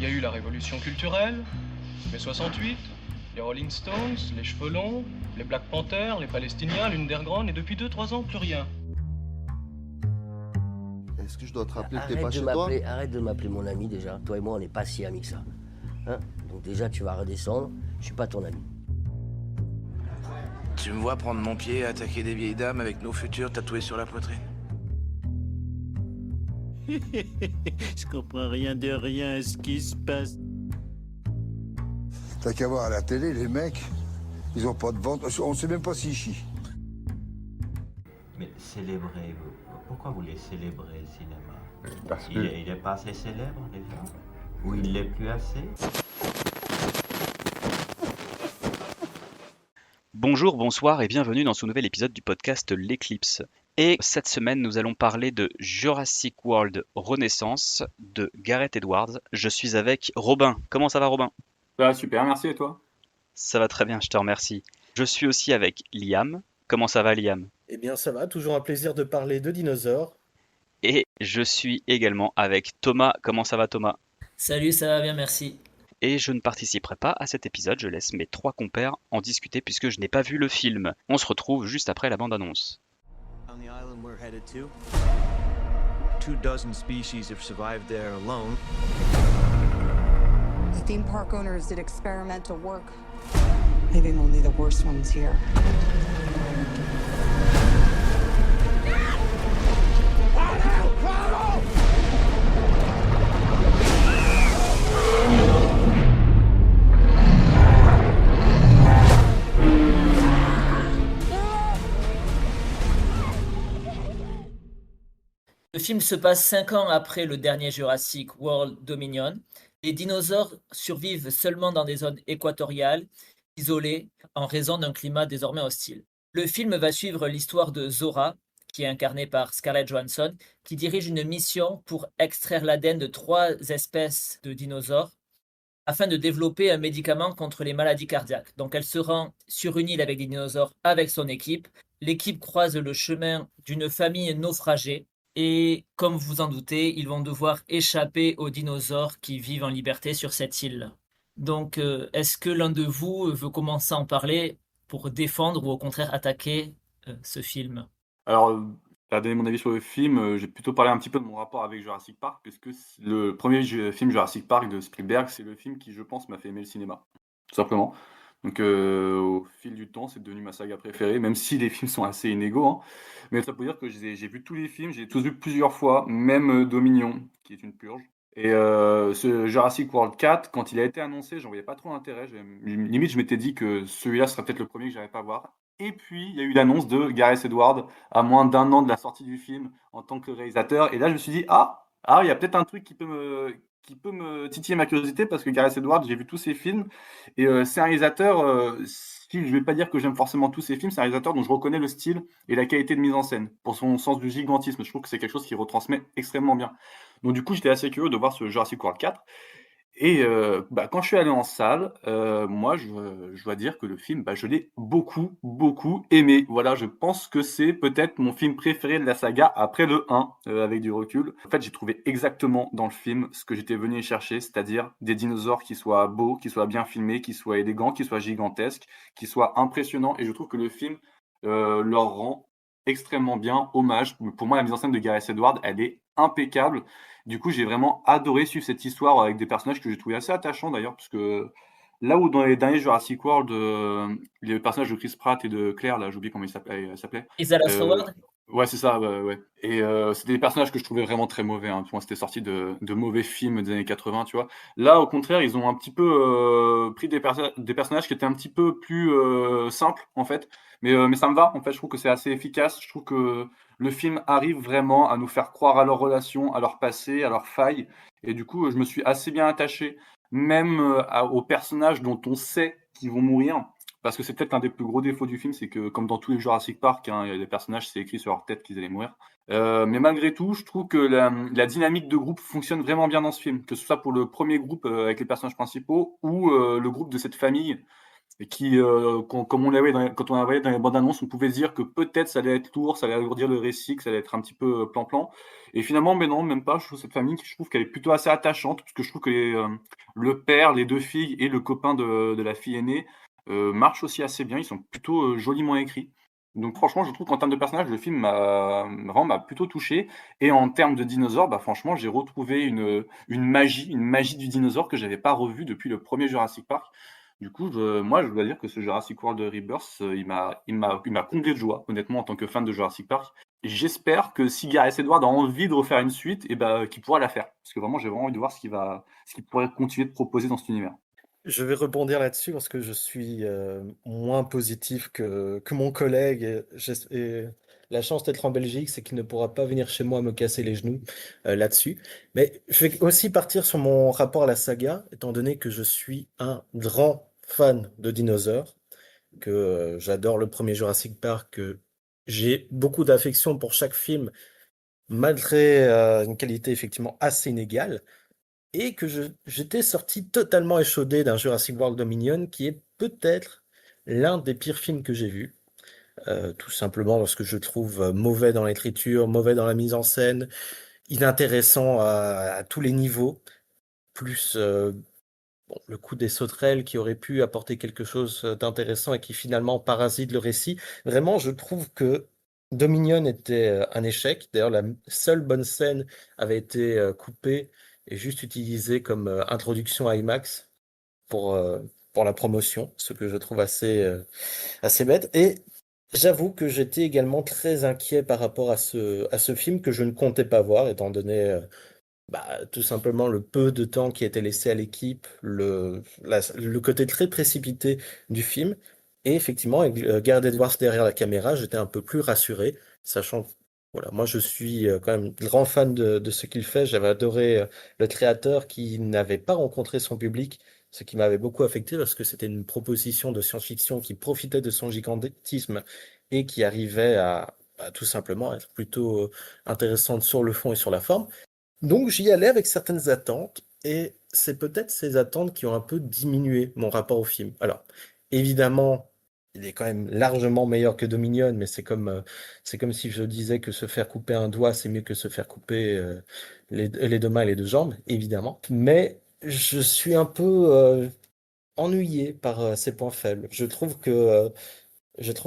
Il y a eu la révolution culturelle, mai 68, les Rolling Stones, les Cheveux Longs, les Black Panthers, les Palestiniens, l'Underground, et depuis 2-3 ans, plus rien. Est-ce que je dois te rappeler que t'es pas chez toi? Arrête de m'appeler mon ami déjà. Toi et moi, on n'est pas si amis que ça. Hein? Donc déjà, tu vas redescendre. Je suis pas ton ami. Tu me vois prendre mon pied et attaquer des vieilles dames avec nos futurs tatoués sur la poitrine? Je comprends rien de rien à ce qui se passe. T'as qu'à voir à la télé, les mecs, ils ont pas de ventre. On sait même pas s'ils chient. Mais célébrer, pourquoi vous voulez célébrer le cinéma? Parce que... Il est pas assez célèbre déjà? Ou il l'est plus assez? Bonjour, bonsoir et bienvenue dans ce nouvel épisode du podcast L'Éclipse. Et cette semaine, nous allons parler de Jurassic World Renaissance de Gareth Edwards. Je suis avec Robin. Comment ça va, Robin? Ça va super, merci, et toi? Ça va très bien, je te remercie. Je suis aussi avec Liam. Comment ça va, Liam? Eh bien ça va, toujours un plaisir de parler de dinosaures. Et je suis également avec Thomas. Comment ça va, Thomas? Salut, ça va bien, merci. Et je ne participerai pas à cet épisode, je laisse mes trois compères en discuter puisque je n'ai pas vu le film. On se retrouve juste après la bande-annonce. On the island we're headed to, 24 species have survived there alone. The theme park owners did experimental work, leaving only the worst ones here. Le film se passe 5 ans après le dernier Jurassic World Dominion. Les dinosaures survivent seulement dans des zones équatoriales, isolées, en raison d'un climat désormais hostile. Le film va suivre l'histoire de Zora, qui est incarnée par Scarlett Johansson, qui dirige une mission pour extraire l'ADN de 3 espèces de dinosaures afin de développer un médicament contre les maladies cardiaques. Donc elle se rend sur une île avec des dinosaures avec son équipe. L'équipe croise le chemin d'une famille naufragée. Et comme vous en doutez, ils vont devoir échapper aux dinosaures qui vivent en liberté sur cette île. Donc, est-ce que l'un de vous veut commencer à en parler pour défendre ou au contraire attaquer ce film? Alors, à donner mon avis sur le film, j'ai plutôt parlé un petit peu de mon rapport avec Jurassic Park, puisque le premier film Jurassic Park de Spielberg, c'est le film qui, je pense, m'a fait aimer le cinéma, tout simplement. Donc, au fil du temps, c'est devenu ma saga préférée, même si les films sont assez inégaux, hein. Mais ça peut dire que j'ai vu tous les films, j'ai tous vu plusieurs fois, même Dominion, qui est une purge. Et ce Jurassic World 4, quand il a été annoncé, j'en voyais pas trop l'intérêt. Limite, je m'étais dit que celui-là serait peut-être le premier que j'allais pas voir. Et puis, il y a eu l'annonce de Gareth Edwards à moins d'1 an de la sortie du film en tant que réalisateur. Et là, je me suis dit, il y a peut-être un truc qui peut me titiller ma curiosité parce que Gareth Edwards, j'ai vu tous ses films et c'est un réalisateur, si je vais pas dire que j'aime forcément tous ses films, c'est un réalisateur dont je reconnais le style et la qualité de mise en scène pour son sens du gigantisme. Je trouve que c'est quelque chose qui retransmet extrêmement bien. Donc du coup, j'étais assez curieux de voir ce Jurassic World 4 et quand je suis allé en salle, moi je dois dire que le film, je l'ai beaucoup, beaucoup aimé. Voilà, je pense que c'est peut-être mon film préféré de la saga après le 1, avec du recul. En fait, j'ai trouvé exactement dans le film ce que j'étais venu y chercher, c'est-à-dire des dinosaures qui soient beaux, qui soient bien filmés, qui soient élégants, qui soient gigantesques, qui soient impressionnants et je trouve que le film, leur rend extrêmement bien hommage. Pour moi, la mise en scène de Gareth Edwards, elle est impeccable. Du coup, j'ai vraiment adoré suivre cette histoire avec des personnages que j'ai trouvé assez attachants d'ailleurs, parce que là où dans les derniers Jurassic World, les personnages de Chris Pratt et de Claire, là, j'ai oublié comment elle s'appelait. Isala Stewart? Ouais, c'est ça, ouais. Et c'était des personnages que je trouvais vraiment très mauvais, hein. Pour moi, c'était sorti de mauvais films des années 80, tu vois. Là, au contraire, ils ont un petit peu pris des personnages qui étaient un petit peu plus simples, en fait. Mais ça me va, en fait. Je trouve que c'est assez efficace. Je trouve que le film arrive vraiment à nous faire croire à leurs relations, à leur passé, à leurs failles. Et du coup, je me suis assez bien attaché, même aux personnages dont on sait qu'ils vont mourir. Parce que c'est peut-être l'un des plus gros défauts du film, c'est que comme dans tous les Jurassic Park, hein, il y a des personnages, c'est écrit sur leur tête qu'ils allaient mourir. Mais malgré tout, je trouve que la dynamique de groupe fonctionne vraiment bien dans ce film, que ce soit pour le premier groupe avec les personnages principaux ou le groupe de cette famille. et qui, comme on l'avait quand on la voyait dans les bandes annonces, on pouvait se dire que peut-être ça allait être lourd, ça allait alourdir le récit, que ça allait être un petit peu, plan-plan et finalement, mais non, même pas. Je trouve cette famille, je trouve qu'elle est plutôt assez attachante parce que je trouve que le père, les 2 filles et le copain de la fille aînée, marchent aussi assez bien. Ils sont plutôt, joliment écrits. Donc franchement, je trouve qu'en termes de personnages, le film m'a plutôt touché et en termes de dinosaures, bah, franchement, j'ai retrouvé une magie du dinosaure que j'avais pas revue depuis le premier Jurassic Park. Du coup, moi, je dois dire que ce Jurassic World Rebirth, il m'a comblé de joie, honnêtement, en tant que fan de Jurassic Park. Et j'espère que si Gareth Edwards a envie de refaire une suite, et ben, qu'il pourra la faire. Parce que vraiment, j'ai vraiment envie de voir ce qu'il pourrait continuer de proposer dans cet univers. Je vais rebondir là-dessus parce que je suis moins positif que mon collègue. Et la chance d'être en Belgique, c'est qu'il ne pourra pas venir chez moi me casser les genoux là-dessus. Mais je vais aussi partir sur mon rapport à la saga, étant donné que je suis un grand fan de dinosaures, que j'adore le premier Jurassic Park, que j'ai beaucoup d'affection pour chaque film, malgré une qualité effectivement assez inégale et que j'étais sorti totalement échaudé d'un Jurassic World Dominion qui est peut-être l'un des pires films que j'ai vus. Tout simplement parce que je trouve mauvais dans l'écriture, mauvais dans la mise en scène, inintéressant à tous les niveaux, plus le coup des sauterelles qui aurait pu apporter quelque chose d'intéressant et qui finalement parasite le récit. Vraiment, je trouve que Dominion était un échec. D'ailleurs, la seule bonne scène avait été coupée et juste utilisée comme introduction IMAX pour, euh, pour la promotion, ce que je trouve assez bête. Et j'avoue que j'étais également très inquiet par rapport à ce film que je ne comptais pas voir, étant donné tout simplement le peu de temps qui était laissé à l'équipe, le côté très précipité du film. Et effectivement, avec Gareth Edwards derrière la caméra, j'étais un peu plus rassuré, sachant que voilà, moi je suis quand même grand fan de ce qu'il fait. J'avais adoré le créateur qui n'avait pas rencontré son public, ce qui m'avait beaucoup affecté parce que c'était une proposition de science-fiction qui profitait de son gigantisme et qui arrivait à tout simplement être plutôt intéressante sur le fond et sur la forme. Donc j'y allais avec certaines attentes, et c'est peut-être ces attentes qui ont un peu diminué mon rapport au film. Alors, évidemment, il est quand même largement meilleur que Dominion, mais c'est comme si je disais que se faire couper un doigt, c'est mieux que se faire couper les 2 mains et les 2 jambes, évidemment. Mais je suis un peu ennuyé par ces points faibles. Je trouve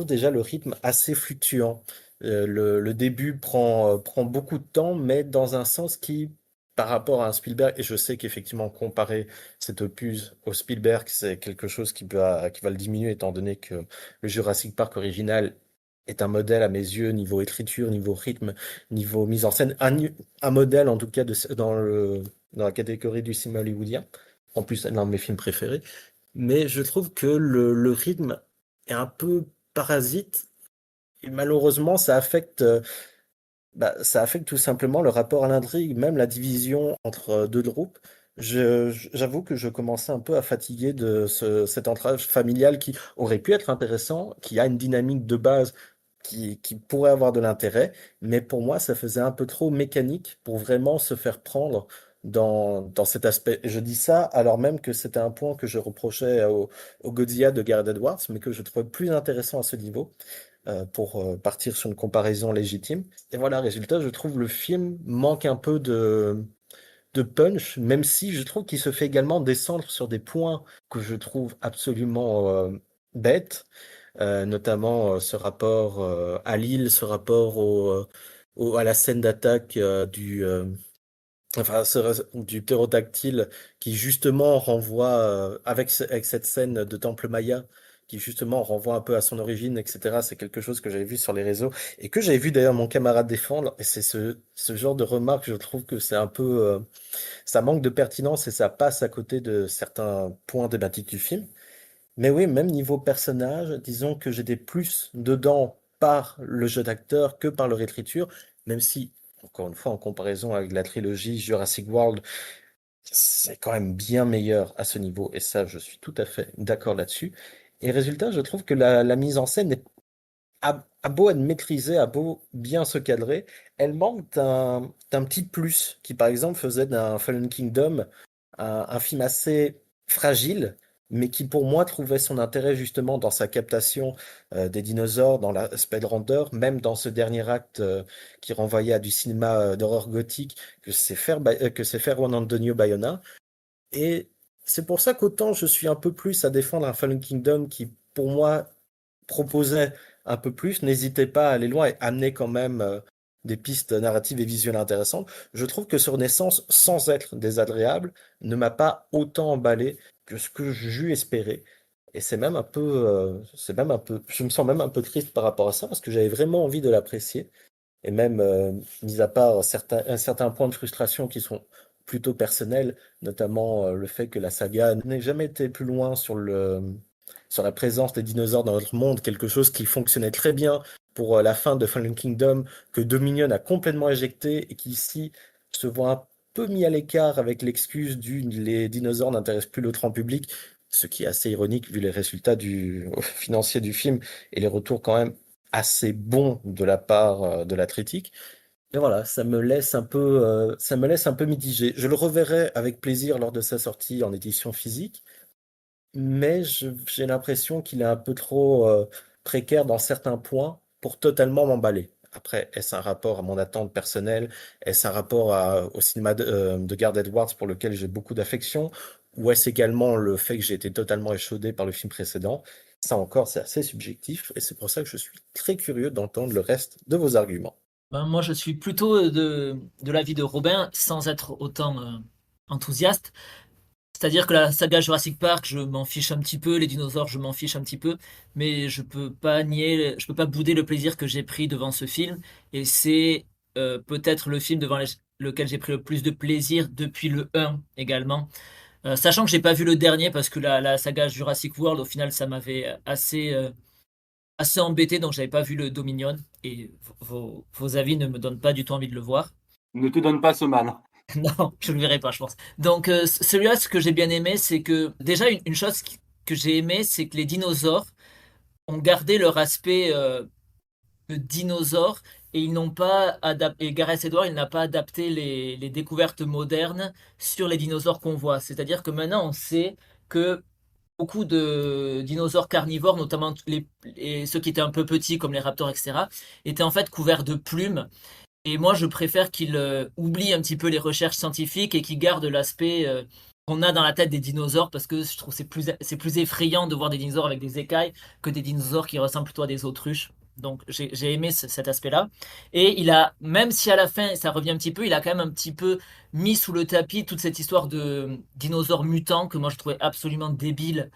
déjà le rythme assez fluctuant. Le début prend beaucoup de temps, mais dans un sens qui, par rapport à un Spielberg, et je sais qu'effectivement, comparer cet opus au Spielberg, c'est quelque chose qui va le diminuer, étant donné que le Jurassic Park original est un modèle à mes yeux, niveau écriture, niveau rythme, niveau mise en scène, un modèle en tout cas dans la catégorie du cinéma hollywoodien. En plus, c'est l'un de mes films préférés. Mais je trouve que le rythme est un peu parasite et malheureusement ça affecte tout simplement le rapport à l'intrigue, même la division entre 2 groupes. J'avoue que je commençais un peu à fatiguer de cet ancrage familial qui aurait pu être intéressant, qui a une dynamique de base qui pourrait avoir de l'intérêt, mais pour moi, ça faisait un peu trop mécanique pour vraiment se faire prendre dans cet aspect. Je dis ça alors même que c'était un point que je reprochais au Godzilla de Gareth Edwards, mais que je trouvais plus intéressant à ce niveau pour partir sur une comparaison légitime. Et voilà, résultat, je trouve le film manque un peu de punch, même si je trouve qu'il se fait également descendre sur des points que je trouve absolument bêtes, notamment ce rapport à l'île, ce rapport à la scène d'attaque du ptérodactyle qui justement renvoie, avec cette scène de Temple Maya, qui justement renvoie un peu à son origine, etc. C'est quelque chose que j'avais vu sur les réseaux et que j'avais vu d'ailleurs mon camarade défendre. Et c'est ce genre de remarque, je trouve que c'est un peu, ça manque de pertinence et ça passe à côté de certains points thématiques du film. Mais oui, même niveau personnage, disons que j'étais plus dedans par le jeu d'acteur que par leur écriture, même si, encore une fois, en comparaison avec la trilogie Jurassic World, c'est quand même bien meilleur à ce niveau, et ça, je suis tout à fait d'accord là-dessus. Et résultat, je trouve que la mise en scène a beau être maîtrisée, a beau bien se cadrer, elle manque d'un petit plus qui, par exemple, faisait d'un Fallen Kingdom un film assez fragile, mais qui pour moi trouvait son intérêt justement dans sa captation des dinosaures, dans l'aspect grandeur, même dans ce dernier acte qui renvoyait à du cinéma d'horreur gothique que c'est faire Juan Antonio Bayona. Et c'est pour ça qu'autant je suis un peu plus à défendre un Fallen Kingdom qui, pour moi, proposait un peu plus, n'hésitait pas à aller loin et amener quand même des pistes narratives et visuelles intéressantes. Je trouve que ce Renaissance, sans être désagréable, ne m'a pas autant emballé que ce que j'eus espéré. Et je me sens même un peu triste par rapport à ça parce que j'avais vraiment envie de l'apprécier. Et même, mis à part un certain point de frustration qui sont plutôt personnels, notamment le fait que la saga n'ait jamais été plus loin sur la présence des dinosaures dans notre monde, quelque chose qui fonctionnait très bien pour la fin de Fallen Kingdom, que Dominion a complètement éjecté et qui ici se voit un peu mis à l'écart avec l'excuse les dinosaures n'intéressent plus le grand public, ce qui est assez ironique vu les résultats financiers du film et les retours quand même assez bons de la part de la critique. Et voilà, ça me laisse un peu mitigé. Je le reverrai avec plaisir lors de sa sortie en édition physique, mais j'ai l'impression qu'il est un peu trop précaire dans certains points pour totalement m'emballer. Après, est-ce un rapport à mon attente personnelle? Est-ce un rapport au cinéma de Gareth Edwards pour lequel j'ai beaucoup d'affection? Ou est-ce également le fait que j'ai été totalement échaudé par le film précédent? Ça encore, c'est assez subjectif et c'est pour ça que je suis très curieux d'entendre le reste de vos arguments. Ben, moi, je suis plutôt de l'avis de Robin, sans être autant enthousiaste. C'est-à-dire que la saga Jurassic Park, je m'en fiche un petit peu, les dinosaures, je m'en fiche un petit peu, mais je peux pas bouder le plaisir que j'ai pris devant ce film, et c'est peut-être le film devant lequel j'ai pris le plus de plaisir depuis le 1 également. Sachant que j'ai pas vu le dernier parce que la saga Jurassic World, au final, ça m'avait assez embêté, donc j'avais pas vu le Dominion, et vos avis ne me donnent pas du tout envie de le voir. Ne te donne pas ce mal. Non, je le verrai pas, je pense. Donc celui-là, ce que j'ai bien aimé, c'est que déjà une chose que j'ai aimé, c'est que les dinosaures ont gardé leur aspect de dinosaure et ils n'ont pas adapté. Et Gareth Edwards, il n'a pas adapté les découvertes modernes sur les dinosaures qu'on voit. C'est-à-dire que maintenant, on sait que beaucoup de dinosaures carnivores, notamment ceux qui étaient un peu petits comme les raptors, etc., étaient en fait couverts de plumes. Et moi, je préfère qu'il oublie un petit peu les recherches scientifiques et qu'il garde l'aspect qu'on a dans la tête des dinosaures parce que je trouve que c'est plus effrayant de voir des dinosaures avec des écailles que des dinosaures qui ressemblent plutôt à des autruches. Donc j'ai aimé cet aspect-là. Et même si à la fin ça revient un petit peu, il a quand même un petit peu mis sous le tapis toute cette histoire de dinosaures mutants que moi je trouvais absolument débile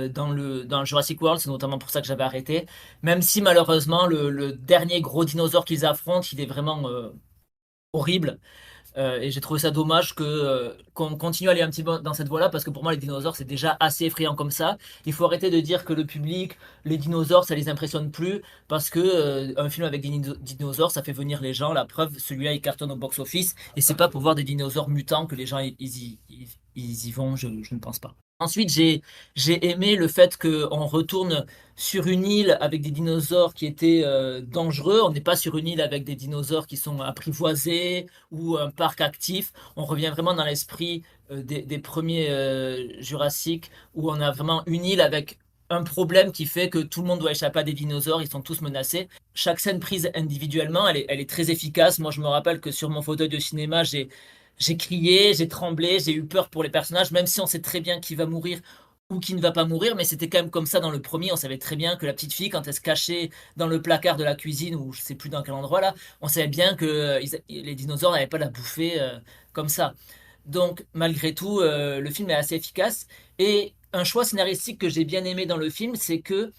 dans le Jurassic World. C'est notamment pour ça que j'avais arrêté. Même si malheureusement le dernier gros dinosaure qu'ils affrontent, il est vraiment horrible. Et j'ai trouvé ça dommage qu'on continue à aller un petit peu dans cette voie-là parce que pour moi les dinosaures c'est déjà assez effrayant comme ça. Il faut arrêter de dire que le public, les dinosaures ça les impressionne plus parce que un film avec des dinosaures ça fait venir les gens. La preuve, celui-là il cartonne au box-office et c'est pas pour voir des dinosaures mutants que les gens ils y vont, je ne pense pas. Ensuite, j'ai aimé le fait qu'on retourne sur une île avec des dinosaures qui étaient dangereux. On n'est pas sur une île avec des dinosaures qui sont apprivoisés ou un parc actif. On revient vraiment dans l'esprit des premiers Jurassic où on a vraiment une île avec un problème qui fait que tout le monde doit échapper à des dinosaures, ils sont tous menacés. Chaque scène prise individuellement, elle est très efficace. Moi, je me rappelle que sur mon fauteuil de cinéma, j'ai crié, j'ai tremblé, j'ai eu peur pour les personnages, même si on sait très bien qui va mourir ou qui ne va pas mourir, mais c'était quand même comme ça dans le premier. On savait très bien que la petite fille, quand elle se cachait dans le placard de la cuisine, ou je sais plus dans quel endroit là, on savait bien que les dinosaures n'avaient pas la bouffer comme ça. Donc, malgré tout, le film est assez efficace. Et un choix scénaristique que j'ai bien aimé dans le film, c'est que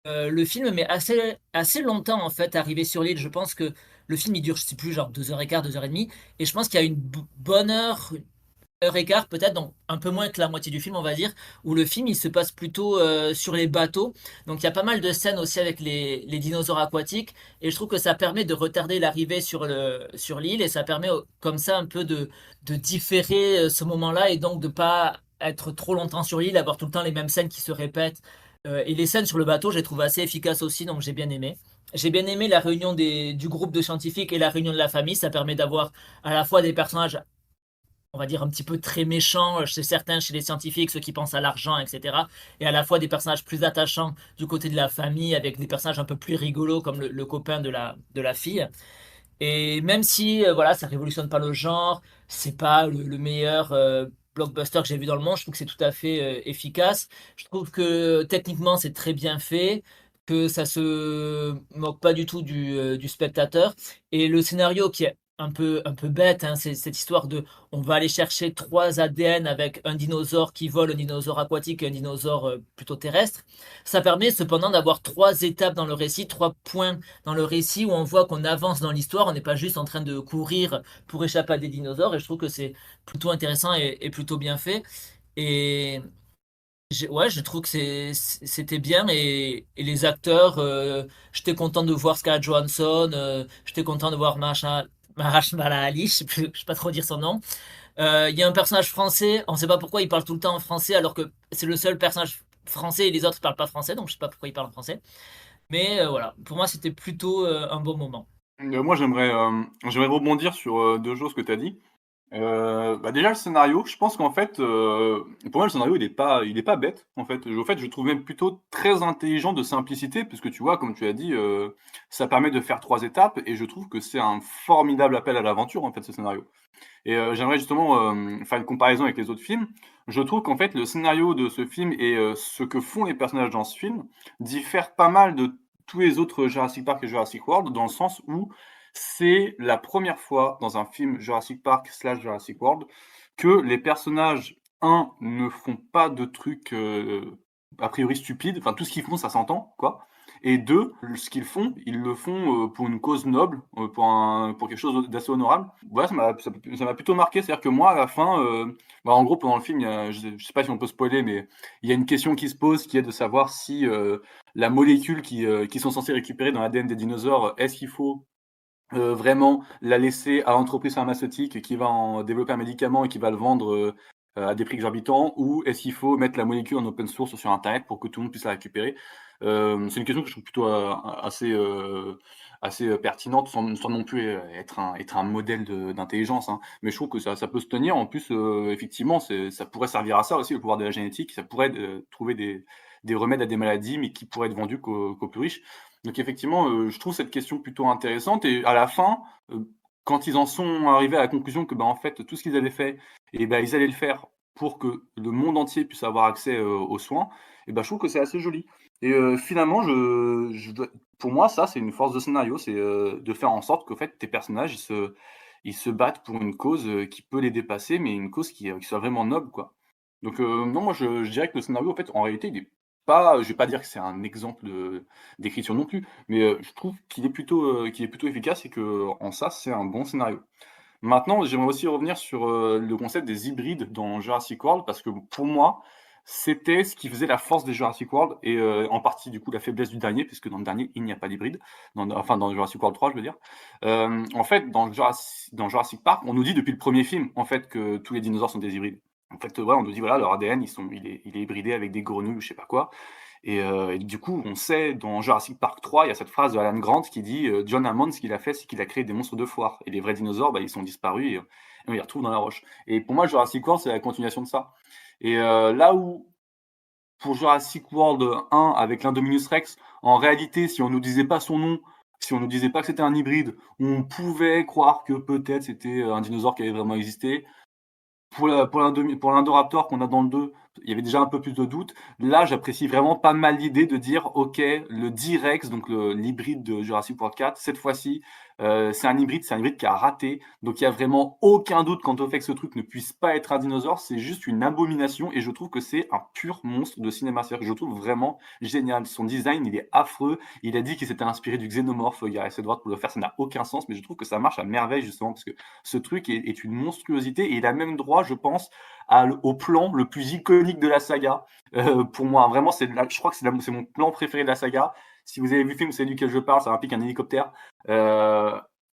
le film met assez longtemps en fait à arriver sur l'île. Je pense que le film il dure, je sais plus, genre 2h15, 2h30. Et je pense qu'il y a une bonne heure et quart peut-être, donc un peu moins que la moitié du film, on va dire, où le film il se passe plutôt sur les bateaux. Donc il y a pas mal de scènes aussi avec les dinosaures aquatiques. Et je trouve que ça permet de retarder l'arrivée sur l'île. Et ça permet comme ça un peu de différer ce moment-là et donc de pas être trop longtemps sur l'île, avoir tout le temps les mêmes scènes qui se répètent. Et les scènes sur le bateau, je les trouve assez efficaces aussi, donc j'ai bien aimé. J'ai bien aimé la réunion du groupe de scientifiques et la réunion de la famille. Ça permet d'avoir à la fois des personnages on va dire, un petit peu très méchants chez certains, chez les scientifiques, ceux qui pensent à l'argent, etc. Et à la fois des personnages plus attachants du côté de la famille, avec des personnages un peu plus rigolos, comme le copain de la fille. Et même si, voilà, ça révolutionne pas le genre, c'est pas le meilleur blockbuster que j'ai vu dans le monde, je trouve que c'est tout à fait efficace. Je trouve que techniquement, c'est très bien fait, que ça se moque pas du tout du spectateur. Et le scénario qui est un peu bête, hein, c'est cette histoire de on va aller chercher 3 ADN avec un dinosaure qui vole, un dinosaure aquatique et un dinosaure plutôt terrestre. Ça permet cependant d'avoir 3 étapes dans le récit, 3 points dans le récit où on voit qu'on avance dans l'histoire, on n'est pas juste en train de courir pour échapper à des dinosaures, et je trouve que c'est plutôt intéressant et plutôt bien fait. Et ouais, je trouve que c'était bien, et les acteurs, j'étais content de voir Scarlett Johansson, j'étais content de voir Mahershala Ali, je sais pas trop dire son nom. Il y a un personnage français, on sait pas pourquoi il parle tout le temps en français alors que c'est le seul personnage français et les autres parlent pas français, donc je sais pas pourquoi il parle en français. Mais voilà, pour moi, c'était plutôt un bon moment. Moi, j'aimerais rebondir sur 2 choses que tu as dit. Déjà le scénario, je pense qu'en fait, pour moi le scénario il est pas bête en fait. Je trouve même plutôt très intelligent de simplicité puisque tu vois, comme tu as dit, ça permet de faire 3 étapes et je trouve que c'est un formidable appel à l'aventure en fait ce scénario. Et j'aimerais justement, faire une comparaison avec les autres films. Je trouve qu'en fait le scénario de ce film et ce que font les personnages dans ce film diffèrent pas mal de tous les autres Jurassic Park et Jurassic World dans le sens où c'est la première fois dans un film Jurassic Park/Jurassic World que les personnages, ne font pas de trucs, a priori stupides, enfin tout ce qu'ils font ça s'entend, quoi. Et 2, ce qu'ils font, ils le font, pour une cause noble, pour quelque chose d'assez honorable. Voilà, ça m'a plutôt marqué, c'est-à-dire que moi à la fin, en gros pendant le film, il y a je sais pas si on peut spoiler, mais il y a une question qui se pose qui est de savoir si, la molécule qu'ils sont censés récupérer dans l'ADN des dinosaures, est-ce qu'il faut vraiment la laisser à l'entreprise pharmaceutique qui va en développer un médicament et qui va le vendre, à des prix exorbitants? Ou est-ce qu'il faut mettre la molécule en open source sur internet pour que tout le monde puisse la récupérer? C'est une question que je trouve plutôt, assez pertinente sans non plus, être un modèle d'intelligence, hein. Mais je trouve que ça peut se tenir. En plus, effectivement, ça pourrait servir à ça aussi, le pouvoir de la génétique. Ça pourrait trouver des remèdes à des maladies, mais qui pourraient être vendus qu'aux plus riches. Donc effectivement, je trouve cette question plutôt intéressante et à la fin, quand ils en sont arrivés à la conclusion que, en fait, tout ce qu'ils avaient fait et ils allaient le faire pour que le monde entier puisse avoir accès, aux soins et je trouve que c'est assez joli et finalement je dois pour moi ça, c'est une force de scénario, c'est, de faire en sorte qu'en fait tes personnages ils se battent pour une cause, qui peut les dépasser, mais une cause qui soit vraiment noble, quoi. Donc non, moi je dirais que le scénario en fait, en réalité, il est pas je vais pas dire que c'est un exemple d'écriture non plus, mais je trouve qu'il est plutôt efficace et qu'en ça, c'est un bon scénario. Maintenant, j'aimerais aussi revenir sur, le concept des hybrides dans Jurassic World parce que pour moi, c'était ce qui faisait la force des Jurassic World et en partie, du coup, la faiblesse du dernier puisque dans le dernier, il n'y a pas d'hybride, dans Jurassic World 3, je veux dire. En fait, dans Jurassic Park, on nous dit depuis le premier film, en fait, que tous les dinosaures sont des hybrides. En fait, ouais, on nous dit, voilà, leur ADN, il est hybridé avec des grenouilles ou je sais pas quoi et du coup, on sait dans Jurassic Park 3, il y a cette phrase de Alan Grant qui dit, John Hammond, ce qu'il a fait, c'est qu'il a créé des monstres de foire et les vrais dinosaures, ils sont disparus et on les retrouve dans la roche et pour moi, Jurassic World, c'est la continuation de ça et là où pour Jurassic World 1 avec l'Indominus Rex, en réalité, si on nous disait pas son nom, si on nous disait pas que c'était un hybride, on pouvait croire que peut-être c'était, un dinosaure qui avait vraiment existé. Pour l'Indoraptor qu'on a dans le 2, il y avait déjà un peu plus de doute. Là, j'apprécie vraiment pas mal l'idée de dire: «OK, le D-Rex, donc l'hybride de Jurassic World 4, cette fois-ci, c'est un hybride qui a raté». Donc il y a vraiment aucun doute quant au fait que ce truc ne puisse pas être un dinosaure, c'est juste une abomination et je trouve que c'est un pur monstre de cinéma. C'est-à-dire que je le trouve vraiment génial. Son design, il est affreux. Il a dit qu'il s'était inspiré du xénomorphe, Gareth Edwards pour le faire, ça n'a aucun sens, mais je trouve que ça marche à merveille justement parce que ce truc est une monstruosité et il a même droit, je pense, au plan le plus iconique de la saga. Pour moi, vraiment, je crois que c'est mon plan préféré de la saga. Si vous avez vu le film, vous savez duquel je parle, ça implique un hélicoptère.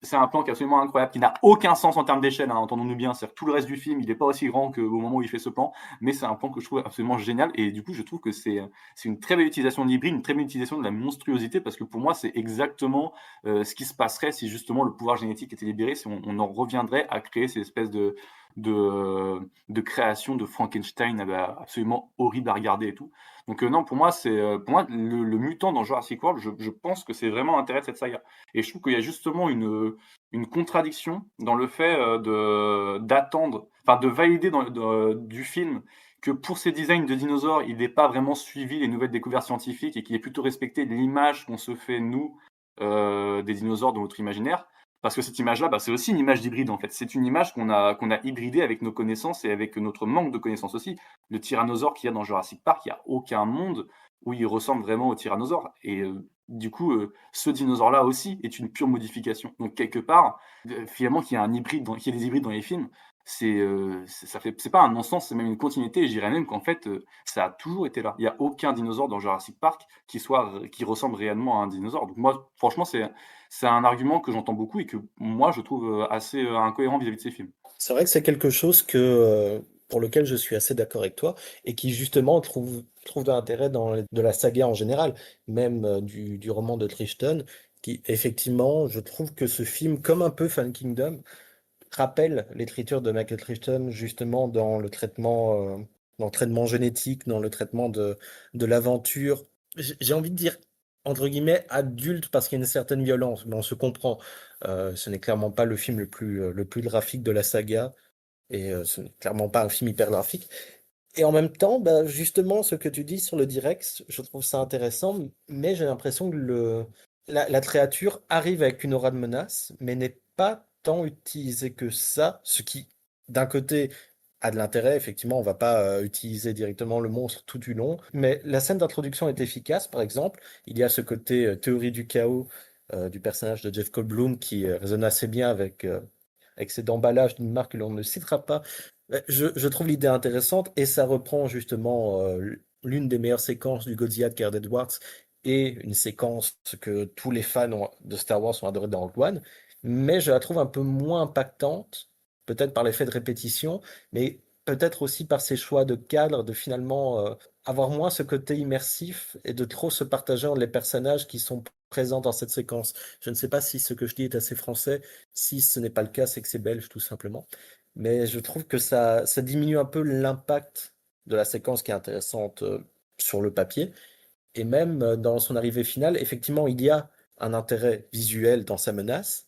C'est un plan qui est absolument incroyable, qui n'a aucun sens en termes d'échelle, hein, entendons-nous bien. C'est-à-dire que tout le reste du film, il n'est pas aussi grand qu'au moment où il fait ce plan, mais c'est un plan que je trouve absolument génial. Et du coup, je trouve que c'est une très belle utilisation de l'hybride, une très belle utilisation de la monstruosité, parce que pour moi, c'est exactement ce qui se passerait si justement le pouvoir génétique était libéré, si on en reviendrait à créer ces espèces de création de Frankenstein absolument horrible à regarder et tout. Donc non, pour moi le mutant dans Jurassic World, je pense que c'est vraiment l'intérêt de cette saga. Et je trouve qu'il y a justement une contradiction dans le fait d'attendre, enfin de valider du film que pour ces designs de dinosaures, il n'ait pas vraiment suivi les nouvelles découvertes scientifiques et qu'il ait plutôt respecté l'image qu'on se fait, nous, des dinosaures dans notre imaginaire. Parce que cette image-là, c'est aussi une image d'hybride, en fait. C'est une image qu'on a hybridée avec nos connaissances et avec notre manque de connaissances aussi. Le tyrannosaure qu'il y a dans Jurassic Park, il n'y a aucun monde où il ressemble vraiment au tyrannosaure. Et du coup, ce dinosaure-là aussi est une pure modification. Donc, quelque part, finalement, qu'il y ait qu'il y ait des hybrides dans les films, c'est pas un non-sens, c'est même une continuité. Et je dirais même qu'en fait, ça a toujours été là. Il n'y a aucun dinosaure dans Jurassic Park qui ressemble réellement à un dinosaure. Donc moi, franchement, c'est un argument que j'entends beaucoup et que moi, je trouve assez incohérent vis-à-vis de ces films. C'est vrai que c'est quelque chose pour lequel je suis assez d'accord avec toi et qui justement trouve de l'intérêt de la saga en général, même du roman de Crichton, qui effectivement, je trouve que ce film, comme un peu Fallen Kingdom, rappelle l'écriture de Michael Crichton justement dans le traitement génétique, dans le traitement de l'aventure. J'ai envie de dire entre guillemets adulte parce qu'il y a une certaine violence, mais on se comprend. Ce n'est clairement pas le film le plus graphique de la saga et ce n'est clairement pas un film hyper graphique. Et en même temps, justement, ce que tu dis sur le Direx, je trouve ça intéressant, mais j'ai l'impression que la créature arrive avec une aura de menace, mais n'est pas tant utilisée que ça, ce qui, d'un côté, a de l'intérêt. Effectivement, on va pas utiliser directement le monstre tout du long, mais la scène d'introduction est efficace, par exemple. Il y a ce côté théorie du chaos du personnage de Jeff Goldblum qui résonne assez bien avec cet emballage d'une marque que l'on ne citera pas. Je trouve l'idée intéressante et ça reprend justement l'une des meilleures séquences du Godzilla de Gareth Edwards et une séquence que tous les fans de Star Wars ont adoré dans Rogue One, mais je la trouve un peu moins impactante, peut-être par l'effet de répétition, mais peut-être aussi par ses choix de cadre, de finalement avoir moins ce côté immersif et de trop se partager entre les personnages qui sont présents dans cette séquence. Je ne sais pas si ce que je dis est assez français, si ce n'est pas le cas, c'est que c'est belge tout simplement. Mais je trouve que ça diminue un peu l'impact de la séquence qui est intéressante sur le papier. Et même dans son arrivée finale, effectivement, il y a un intérêt visuel dans sa menace,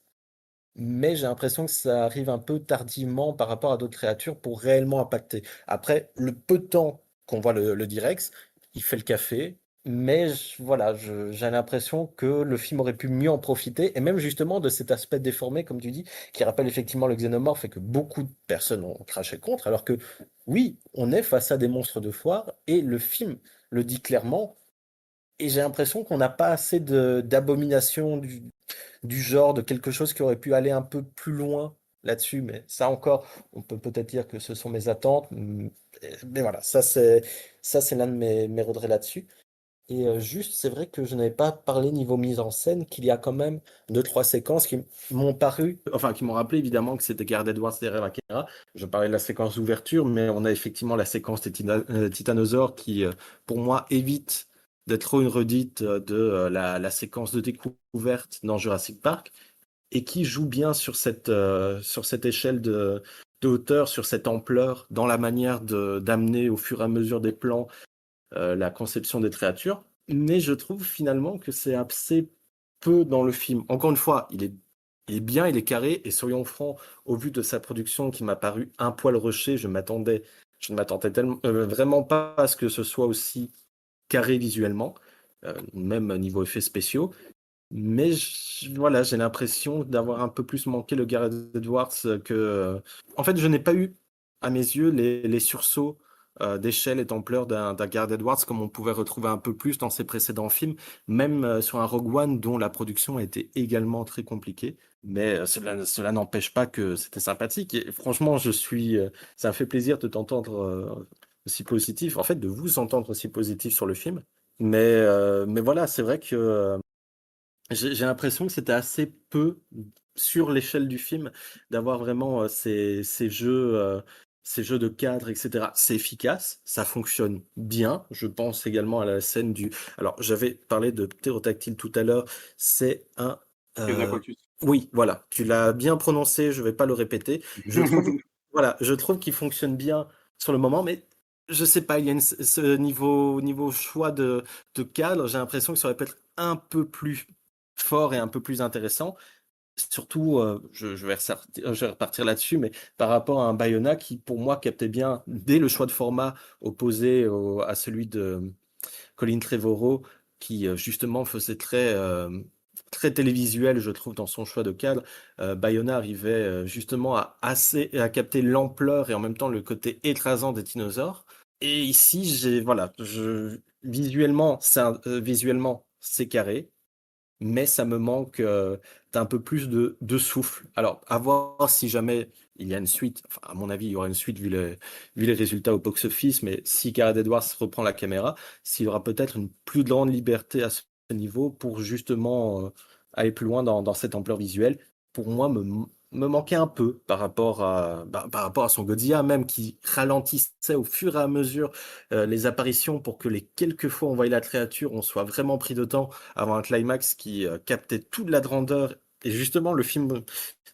mais j'ai l'impression que ça arrive un peu tardivement par rapport à d'autres créatures pour réellement impacter. Après, le peu de temps qu'on voit le Direx, il fait le café, mais voilà, j'ai l'impression que le film aurait pu mieux en profiter, et même justement de cet aspect déformé, comme tu dis, qui rappelle effectivement le xénomorphe et que beaucoup de personnes ont craché contre, alors que oui, on est face à des monstres de foire, et le film le dit clairement, et j'ai l'impression qu'on n'a pas assez d'abomination du genre, de quelque chose qui aurait pu aller un peu plus loin là-dessus, mais ça encore, on peut peut-être dire que ce sont mes attentes, mais voilà, ça c'est l'un de mes regrets là-dessus. Et juste, c'est vrai que je n'avais pas parlé niveau mise en scène, qu'il y a quand même 2-3 séquences qui m'ont paru, enfin qui m'ont rappelé évidemment que c'était Gareth Edwards derrière la caméra. Je parlais de la séquence d'ouverture, mais on a effectivement la séquence des titanosaures qui, pour moi, évite d'être trop une redite de la séquence de découverte dans Jurassic Park, et qui joue bien sur cette échelle de hauteur, sur cette ampleur, dans la manière d'amener au fur et à mesure des plans la conception des créatures, mais je trouve finalement que c'est assez peu dans le film. Encore une fois, il est bien, il est carré, et soyons francs, au vu de sa production qui m'a paru un poil rushée, je ne m'attendais vraiment pas à ce que ce soit aussi carré visuellement, même niveau effets spéciaux. Mais voilà, j'ai l'impression d'avoir un peu plus manqué le Gareth Edwards que... En fait, je n'ai pas eu, à mes yeux, les sursauts d'échelle et d'ampleur d'un Gareth Edwards comme on pouvait retrouver un peu plus dans ses précédents films, même sur un Rogue One dont la production a été également très compliquée. Mais cela n'empêche pas que c'était sympathique. Et franchement, ça me fait plaisir de t'entendre aussi positif, en fait, de vous entendre aussi positif sur le film. Mais voilà, c'est vrai que j'ai l'impression que c'était assez peu sur l'échelle du film d'avoir vraiment ces jeux de cadre, etc. C'est efficace, ça fonctionne bien. Je pense également à la scène du... Alors, j'avais parlé de ptérodactyle tout à l'heure. C'est un... Oui, voilà, tu l'as bien prononcé, je ne vais pas le répéter. Je trouve voilà, je trouve qu'il fonctionne bien sur le moment, mais je sais pas, il y a ce niveau choix de cadre, j'ai l'impression que ça aurait pu être un peu plus fort et un peu plus intéressant. Surtout, je vais repartir là-dessus, mais par rapport à un Bayona qui, pour moi, captait bien dès le choix de format opposé à celui de Colin Trevorrow, qui justement faisait très télévisuel, je trouve, dans son choix de cadre. Bayona arrivait justement à capter l'ampleur et en même temps le côté écrasant des dinosaures. Et ici, visuellement, visuellement, c'est carré, mais ça me manque d'un peu plus de souffle. Alors, à voir si jamais il y a une suite. Enfin, à mon avis, il y aura une suite vu les résultats au box-office, mais si Gareth Edwards reprend la caméra, s'il y aura peut-être une plus grande liberté à ce niveau pour justement aller plus loin dans cette ampleur visuelle, pour moi, me manquait un peu par rapport à son Godzilla même, qui ralentissait au fur et à mesure les apparitions pour que les quelques fois on voyait la créature, on soit vraiment pris de temps avant un climax qui captait toute la grandeur. Et justement, le film,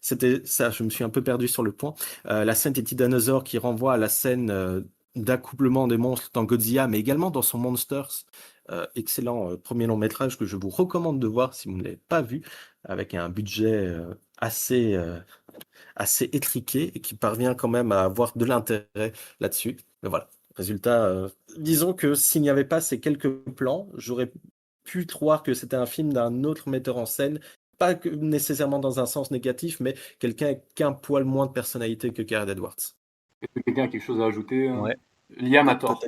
c'était ça, je me suis un peu perdu sur le point. La scène des Tyrannosaures qui renvoie à la scène d'accouplement des monstres dans Godzilla, mais également dans son Monsters. Excellent premier long métrage que je vous recommande de voir si vous ne l'avez pas vu, avec un budget assez, assez étriqué et qui parvient quand même à avoir de l'intérêt là-dessus. Mais voilà, résultat, disons que s'il n'y avait pas ces quelques plans, j'aurais pu croire que c'était un film d'un autre metteur en scène, pas nécessairement dans un sens négatif, mais quelqu'un avec un poil moins de personnalité que Gareth Edwards. Est-ce que quelqu'un a quelque chose à ajouter Ouais. Liam a tort.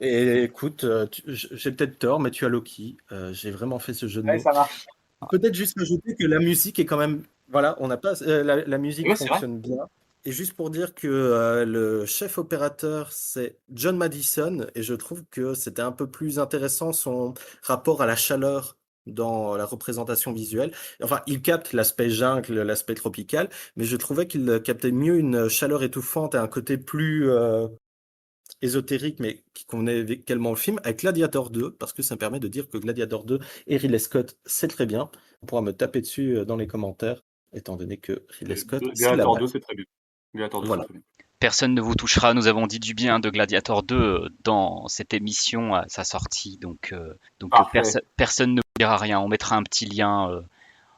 Et écoute, j'ai peut-être tort, mais tu as Loki. J'ai vraiment fait ce jeu de mots. Ça marche. Peut-être juste ajouter que la musique est quand même. Voilà, on n'a pas. La musique Ouais, c'est fonctionne bien. Et juste pour dire que le chef opérateur, c'est John Madison, et je trouve que c'était un peu plus intéressant son rapport à la chaleur dans la représentation visuelle. Enfin, il capte l'aspect jungle, l'aspect tropical, mais je trouvais qu'il captait mieux une chaleur étouffante et un côté plus ésotérique, mais qui convenait également au film, avec Gladiator 2, parce que ça me permet de dire que Gladiator 2 et Ridley Scott, c'est très bien. On pourra me taper dessus dans les commentaires, étant donné que Ridley Scott, c'est la Gladiator 2, base. c'est très bien. Gladiator 2, Voilà. c'est très bien. Personne ne vous touchera. Nous avons dit du bien de Gladiator 2 dans cette émission à sa sortie, donc Parfait. personne ne vous dira rien. On mettra un petit lien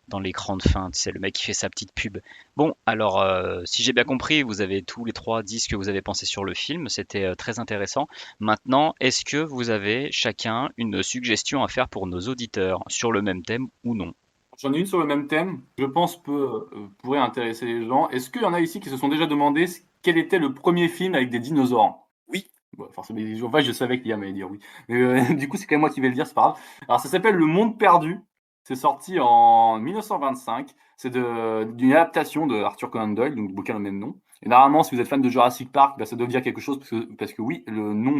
dans l'écran de fin. Tu sais, le mec qui fait sa petite pub. Bon, alors, si j'ai bien compris, vous avez tous les trois dit ce que vous avez pensé sur le film. C'était très intéressant. Maintenant, est-ce que vous avez chacun une suggestion à faire pour nos auditeurs sur le même thème ou non? J'en ai une sur le même thème, je pense pourrait intéresser les gens. Est-ce qu'il y en a ici qui se sont déjà demandé quel était le premier film avec des dinosaures? Oui. Bon, forcément, en fait, je savais que Liam allait dire oui. Mais du coup, c'est quand même moi qui vais le dire, c'est pas grave. Alors, ça s'appelle Le Monde Perdu. C'est sorti en 1925. C'est d'une adaptation de Arthur Conan Doyle, donc du bouquin au même nom. Et normalement, si vous êtes fan de Jurassic Park, bah, ça doit dire quelque chose parce que oui, le nom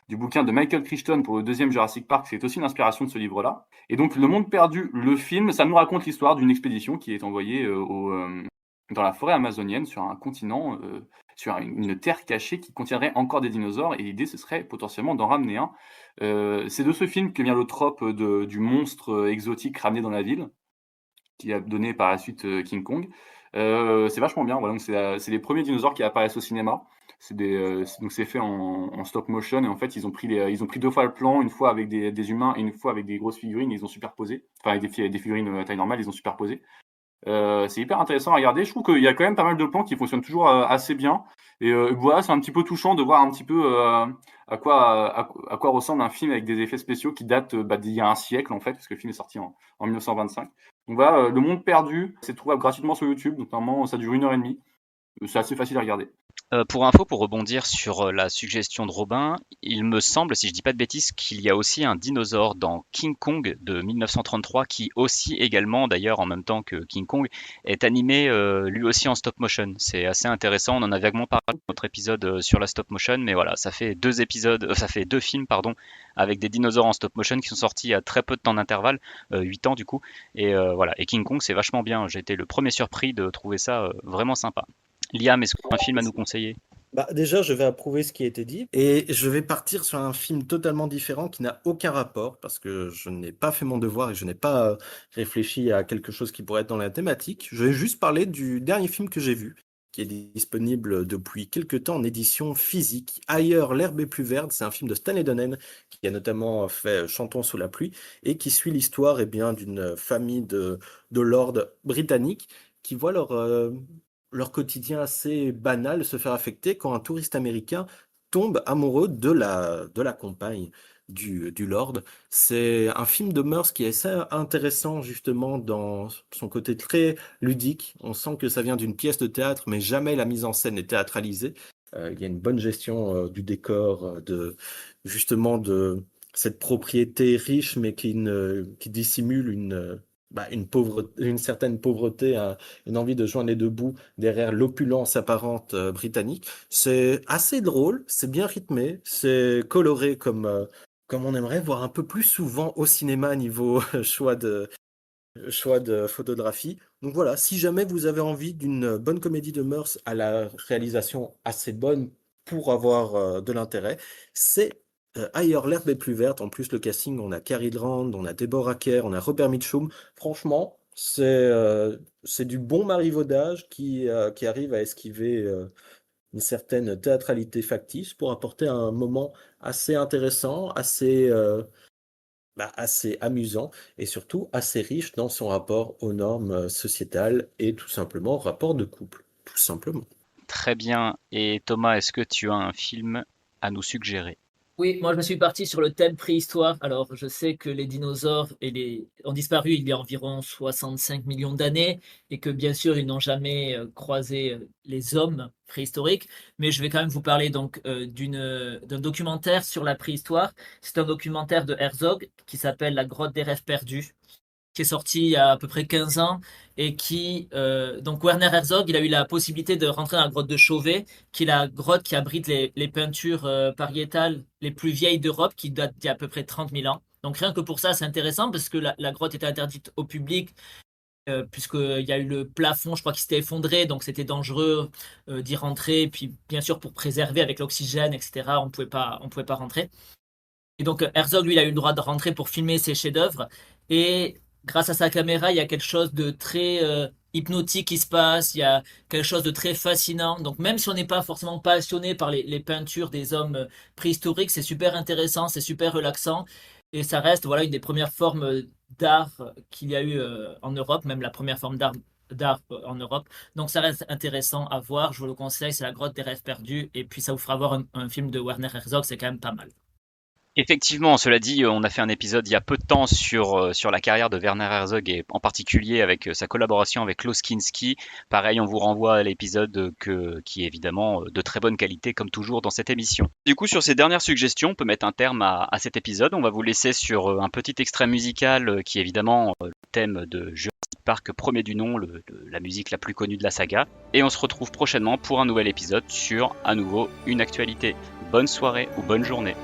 du bouquin de Michael Crichton pour le deuxième Jurassic Park, c'est aussi une inspiration de ce livre-là. Et donc, Le Monde Perdu, le film, ça nous raconte l'histoire d'une expédition qui est envoyée dans la forêt amazonienne, sur un continent, sur une terre cachée qui contiendrait encore des dinosaures, et l'idée, ce serait potentiellement d'en ramener un. C'est de ce film que vient le trope du monstre exotique ramené dans la ville, qui a donné par la suite King Kong. C'est vachement bien, voilà, donc c'est les premiers dinosaures qui apparaissent au cinéma. Donc c'est fait en stop motion, et en fait ils ont pris 2 fois le plan, une fois avec des humains et une fois avec des grosses figurines, et ils ont superposé. Enfin avec des figurines à taille normale, ils ont superposé. C'est hyper intéressant à regarder. Je trouve qu'il y a quand même pas mal de plans qui fonctionnent toujours assez bien. Et voilà, c'est un petit peu touchant de voir un petit peu à quoi ressemble un film avec des effets spéciaux qui datent d'il y a un siècle en fait, parce que le film est sorti en 1925. Donc voilà, Le Monde Perdu, c'est trouvable gratuitement sur YouTube. Donc normalement, ça dure 1h30. C'est assez facile à regarder. Pour info, pour rebondir sur la suggestion de Robin, il me semble, si je dis pas de bêtises, qu'il y a aussi un dinosaure dans King Kong de 1933 qui aussi également, d'ailleurs en même temps que King Kong, est animé lui aussi en stop motion. C'est assez intéressant. On en a vaguement parlé dans notre épisode sur la stop motion, mais voilà, ça fait 2 films pardon, avec des dinosaures en stop motion qui sont sortis à très peu de temps d'intervalle, 8 ans du coup. Et voilà, et King Kong c'est vachement bien. J'ai été le premier surpris de trouver ça vraiment sympa. Liam, est-ce que tu as un film à nous conseiller? Bah, déjà, je vais approuver ce qui a été dit et je vais partir sur un film totalement différent qui n'a aucun rapport parce que je n'ai pas fait mon devoir et je n'ai pas réfléchi à quelque chose qui pourrait être dans la thématique. Je vais juste parler du dernier film que j'ai vu qui est disponible depuis quelques temps en édition physique. Ailleurs, l'herbe est plus verte, c'est un film de Stanley Donen qui a notamment fait Chantons sous la pluie et qui suit l'histoire d'une famille de lords britanniques qui voient leur quotidien assez banal se faire affecter quand un touriste américain tombe amoureux de la compagne du lord. C'est un film de mœurs qui est assez intéressant justement dans son côté très ludique. On sent que ça vient d'une pièce de théâtre, mais jamais la mise en scène n'est théâtralisée. Il y a une bonne gestion du décor, de cette propriété riche, mais qui dissimule une certaine pauvreté, une envie de joindre les deux bouts derrière l'opulence apparente britannique. C'est assez drôle, c'est bien rythmé, c'est coloré comme on aimerait voir un peu plus souvent au cinéma niveau choix de photographie. Donc voilà, si jamais vous avez envie d'une bonne comédie de mœurs à la réalisation assez bonne pour avoir de l'intérêt, c'est Ailleurs, l'herbe est plus verte. En plus, le casting, on a Cary Grant, on a Deborah Kerr, on a Robert Mitchum. Franchement, c'est du bon marivaudage qui arrive à esquiver une certaine théâtralité factice pour apporter un moment assez intéressant, assez amusant et surtout assez riche dans son rapport aux normes sociétales et tout simplement au rapport de couple, tout simplement. Très bien. Et Thomas, est-ce que tu as un film à nous suggérer? Oui, moi je me suis parti sur le thème préhistoire. Alors je sais que les dinosaures ont disparu il y a environ 65 millions d'années et que bien sûr ils n'ont jamais croisé les hommes préhistoriques, mais je vais quand même vous parler donc d'un documentaire sur la préhistoire. C'est un documentaire de Herzog qui s'appelle La grotte des rêves perdus, qui est sorti il y a à peu près 15 ans et donc Werner Herzog, il a eu la possibilité de rentrer dans la grotte de Chauvet, qui est la grotte qui abrite les peintures pariétales les plus vieilles d'Europe, qui datent d'il y a à peu près 30 000 ans. Donc rien que pour ça, c'est intéressant parce que la grotte était interdite au public puisqu'il y a eu le plafond, je crois, qui s'était effondré, donc c'était dangereux d'y rentrer. Puis bien sûr, pour préserver avec l'oxygène, etc., on pouvait pas rentrer. Et donc Herzog, lui, il a eu le droit de rentrer pour filmer ses chefs-d'œuvre. Et grâce à sa caméra, il y a quelque chose de très hypnotique qui se passe, il y a quelque chose de très fascinant. Donc même si on n'est pas forcément passionné par les peintures des hommes préhistoriques, c'est super intéressant, c'est super relaxant. Et ça reste une des premières formes d'art qu'il y a eu en Europe, même la première forme d'art en Europe. Donc ça reste intéressant à voir, je vous le conseille, c'est La grotte des rêves perdus. Et puis ça vous fera voir un film de Werner Herzog, c'est quand même pas mal. Effectivement, cela dit, on a fait un épisode il y a peu de temps sur la carrière de Werner Herzog et en particulier avec sa collaboration avec Klaus Kinski. Pareil, on vous renvoie à l'épisode qui est évidemment de très bonne qualité comme toujours dans cette émission. Du coup, sur ces dernières suggestions, on peut mettre un terme à cet épisode. On va vous laisser sur un petit extrait musical qui est évidemment le thème de Jurassic Park premier du nom, la musique la plus connue de la saga. Et on se retrouve prochainement pour un nouvel épisode sur à nouveau une actualité. Bonne soirée ou bonne journée.